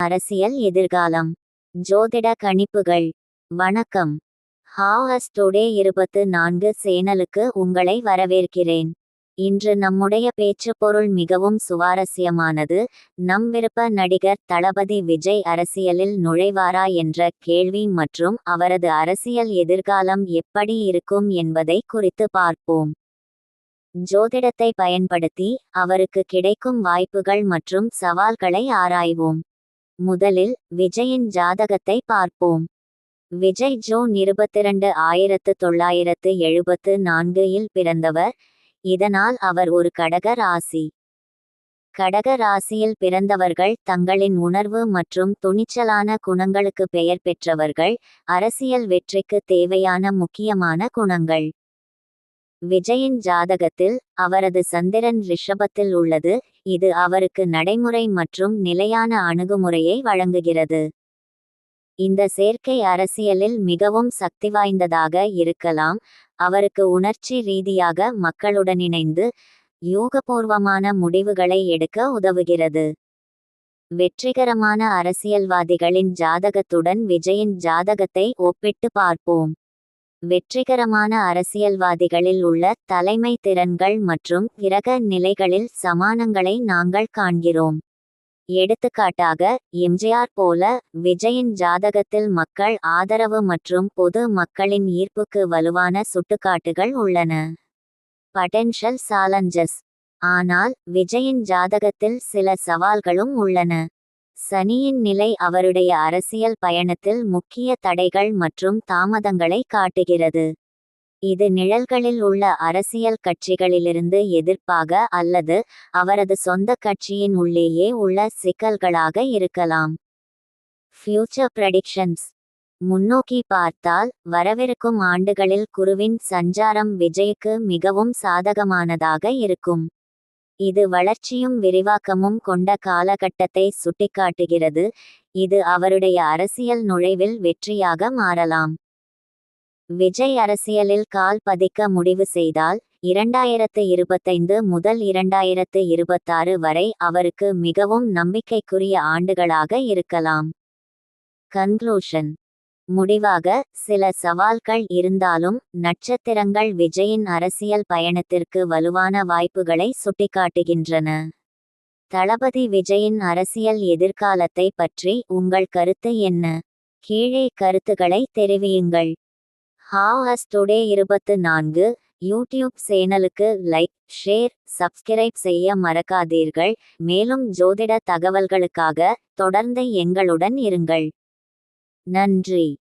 அரசியல் எதிர்காலம். ஜோதிட கணிப்புகள். வணக்கம். ஹாஸ் டுடே 24 சேனலுக்கு உங்களை வரவேற்கிறேன். இன்று நம்முடைய பேச்சு பொருள் மிகவும் சுவாரஸ்யமானது. நம் விருப்ப நடிகர் தளபதி விஜய் அரசியலில் நுழைவாரா என்ற கேள்வி மற்றும் அவரது அரசியல் எதிர்காலம் எப்படி இருக்கும் என்பதை குறித்து பார்ப்போம். ஜோதிடத்தை பயன்படுத்தி அவருக்கு கிடைக்கும் வாய்ப்புகள் மற்றும் சவால்களை ஆராய்வோம். முதலில் விஜயின் ஜாதகத்தை பார்ப்போம். விஜய் ஜூன் 22, 1974 இல் பிறந்தவர். இதனால் அவர் ஒரு கடக ராசி. கடக ராசியில் பிறந்தவர்கள் தங்களின் உணர்வு மற்றும் துணிச்சலான குணங்களுக்கு பெயர் பெற்றவர்கள். அரசியல் வெற்றிக்கு தேவையான முக்கியமான குணங்கள். விஜயின் ஜாதகத்தில் அவரது சந்திரன் ரிஷபத்தில் உள்ளது. இது அவருக்கு நடைமுறை மற்றும் நிலையான அணுகுமுறையை வழங்குகிறது. இந்த சேர்க்கை அரசியலில் மிகவும் சக்திவாய்ந்ததாக இருக்கலாம். அவருக்கு உணர்ச்சி ரீதியாக மக்களுடன் இணைந்து யூகபூர்வமான முடிவுகளை எடுக்க உதவுகிறது. வெற்றிகரமான அரசியல்வாதிகளின் ஜாதகத்துடன் விஜயின் ஜாதகத்தை ஒப்பிட்டு பார்ப்போம். வெற்றிகரமான அரசியல்வாதிகளில் உள்ள தலைமை திறன்கள் மற்றும் கிரக நிலைகளில் சமானங்களை நாங்கள் காண்கிறோம். எடுத்துக்காட்டாக, எம்ஜிஆர் போல விஜயின் ஜாதகத்தில் மக்கள் ஆதரவு மற்றும் பொது மக்களின் ஈர்ப்புக்கு வலுவான சுட்டுக்காட்டுகள் உள்ளன. Potential challenges. ஆனால் விஜயின் ஜாதகத்தில் சில சவால்களும் உள்ளன. சனியின் நிலை அவருடைய அரசியல் பயணத்தில் முக்கிய தடைகள் மற்றும் தாமதங்களை காட்டுகிறது. இது நிழல்களில் உள்ள அரசியல் கட்சிகளிலிருந்து எதிர்ப்பாக அல்லது அவரது சொந்த கட்சியின் உள்ளேயே உள்ள சிக்கல்களாக இருக்கலாம். Future predictions. முன்னோக்கி பார்த்தால் வரவிருக்கும் ஆண்டுகளில் குருவின் சஞ்சாரம் விஜய்க்கு மிகவும் சாதகமானதாக இருக்கும். இது வளர்ச்சியும் விரிவாக்கமும் கொண்ட காலகட்டத்தை சுட்டிக்காட்டுகிறது. இது அவருடைய அரசியல் நுழைவில் வெற்றியாக மாறலாம். விஜய் அரசியலில் கால் பதிக்க முடிவு செய்தால் 2025 முதல் 2026 வரை அவருக்கு மிகவும் நம்பிக்கைக்குரிய ஆண்டுகளாக இருக்கலாம். கன்க்ளூஷன். முடிவாக, சில சவால்கள் இருந்தாலும் நட்சத்திரங்கள் விஜயின் அரசியல் பயணத்திற்கு வலுவான வாய்ப்புகளை சுட்டிக்காட்டுகின்றன. தளபதி விஜயின் அரசியல் எதிர்காலத்தை பற்றி உங்கள் கருத்து என்ன? கீழே கருத்துக்களை தெரிவியுங்கள். ஹாஸ் டுடே 24 யூடியூப் சேனலுக்கு லைக், ஷேர், சப்ஸ்கிரைப் செய்ய மறக்காதீர்கள். மேலும் ஜோதிட தகவல்களுக்காக தொடர்ந்து எங்களுடன் இருங்கள். நன்றி.